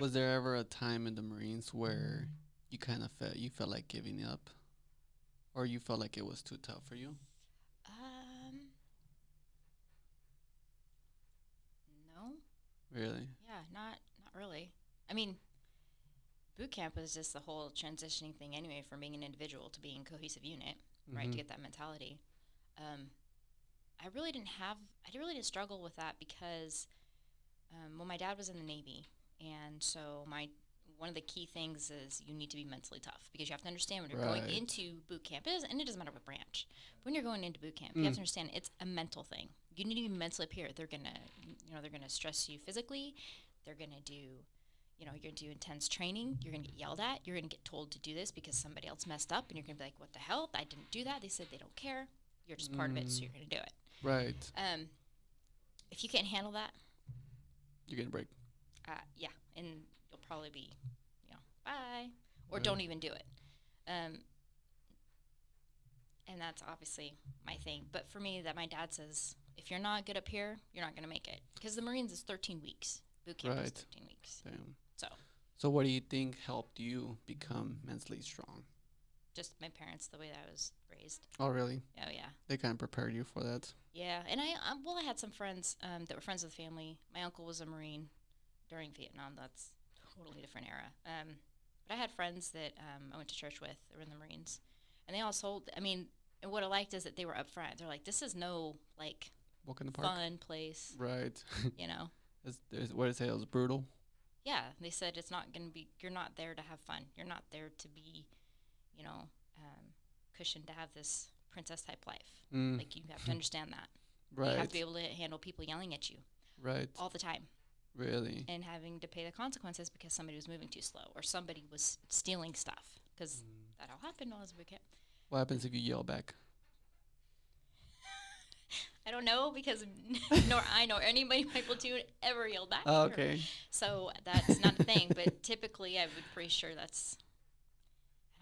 Was there ever a time in the Marines where you felt like giving up, or you felt like it was too tough for you? Um, no. Really? Yeah, not really. I mean, boot camp was just the whole transitioning thing anyway, from being an individual to being a cohesive unit, right? To Mhm. get that mentality. Um, I really didn't have, I really didn't struggle with that because, well, my dad was in the Navy, and so my one of the key things is you need to be mentally tough because you have to understand when you're going Right. into boot camp is, and it doesn't matter what branch. But when you're going into boot camp, you have Mm. to understand it's a mental thing. You need to be mentally prepared. They're gonna, they're gonna stress you physically. They're gonna do, you're gonna do intense training. You're gonna get yelled at. You're gonna get told to do this because somebody else messed up, and you're gonna be like, "What the hell? I didn't do that." They said they don't care. You're just part of it, so Mm. you're gonna do it. Right. Um, if you can't handle that, You get a break. yeah, and you'll probably be, bye, or Right. don't even do it. Um, and that's obviously my thing. But for me, that my dad says, if you're not good up here, you're not going to make it. Because the Marines is 13 weeks. Boot camp is Right. 13 weeks. Damn. So So, what do you think helped you become mentally strong? just my parents, the way that I was raised. Oh, really? Oh, yeah. They kind of prepared you for that. Yeah. And well, I had some friends that were friends with family. My uncle was a Marine during Vietnam. That's a totally different era. But I had friends that I went to church with that were in the Marines. And they all told, I mean, and what I liked is that they were upfront. They're like, this is no, like, Walk in the park. fun place, Right. you know? What did it say? It was brutal. Yeah, they said it's not going to be, you're not there to have fun. You're not there to be, you know, cushioned to have this princess type life. Mm. Like, you have to understand that. You have to be Right. able to handle people yelling at you Right. all the time Really. and having to pay the consequences because somebody was moving too slow or somebody was stealing stuff because Mm. that all happened while I was a boot camp. What happens if you yell back? I don't know because nor I nor anybody in my platoon ever yelled back Oh, at her. okay. So that's not a thing. But typically, I would pretty sure that's.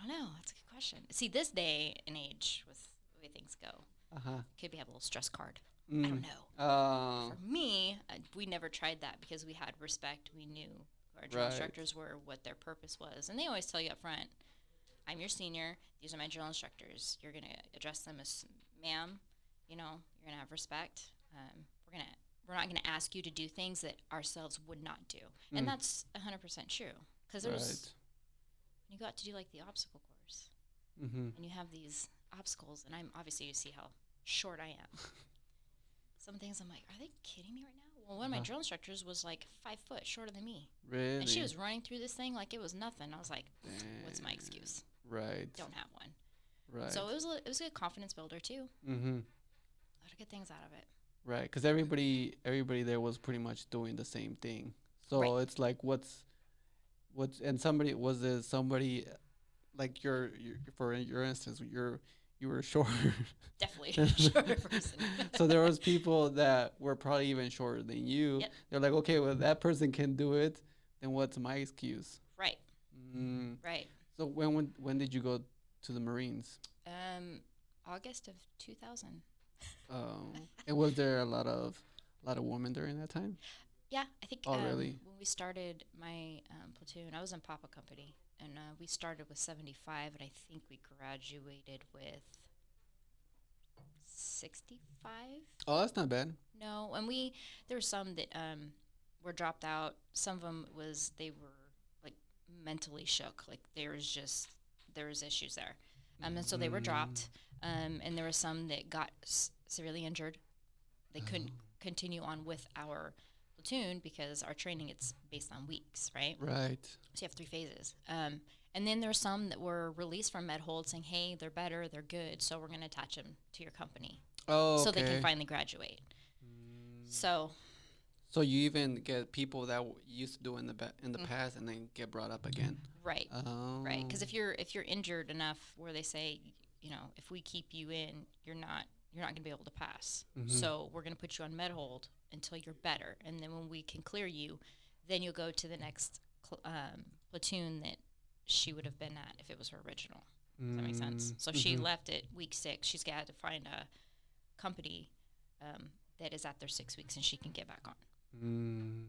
I don't know. That's a good question. See, this day and age, with the way things go, Uh huh. could be have a little stress card. I don't Mm. know. Oh. For me, we never tried that because we had respect. We knew who our drill Right. instructors were, what their purpose was, and they always tell you up front, "I'm your senior. These are my drill instructors. You're gonna address them as ma'am. You're gonna have respect. We're not gonna ask you to do things that ourselves would not do." And Mm. that's 100% true. Because Right. when you go out to do like the obstacle course, Mm-hmm. and you have these obstacles, and I'm obviously you see how short I am. Some things I'm like, are they kidding me right now? Well, one of my Uh-huh. drill instructors was like 5 foot shorter than me, Really? and she was running through this thing like it was nothing. I was like, what's my Damn. excuse? Right. Don't have one. Right. So it was a good confidence builder too. Mm-hmm. A lot of good things out of it. Right. Because everybody there was pretty much doing the same thing. So Right. it's like, and somebody was there somebody like for your instance, you were short. Definitely a shorter person. So there was people that were probably even shorter than you. Yep. They're like, okay, well that person can do it, then what's my excuse? Right. Mm. Right. So when did you go to the Marines? Um, August of 2000. And was there a lot of women during that time? Yeah, I think Oh, really? when we started my platoon, I was in Papa Company, and we started with 75, and I think we graduated with 65. Oh, that's not bad. No, and there were some that were dropped out. Some of them they were like mentally shook. Like there was issues there, and so they were Mm. dropped. And there were some that got severely injured. They couldn't Oh, continue on with our platoon because our training it's based on weeks, right? right. So you have 3 phases. And then there are some that were released from Medhold saying, "Hey, they're better, they're good, so we're going to attach them to your company, Oh, so they can okay. finally graduate." Mm. So So you even get people that used to do in the mm, past and then get brought up again. right, right, Oh. because if you're injured enough where they say, if we keep you in, you're not going to be able to pass. Mm-hmm. So we're going to put you on Medhold until you're better, and then when we can clear you, then you'll go to the next platoon that she would have been at if it was her original. Does that make sense? So she Mm-hmm. left at week 6. She's got to find a company that is at their 6 weeks, and she can get back on. Mm.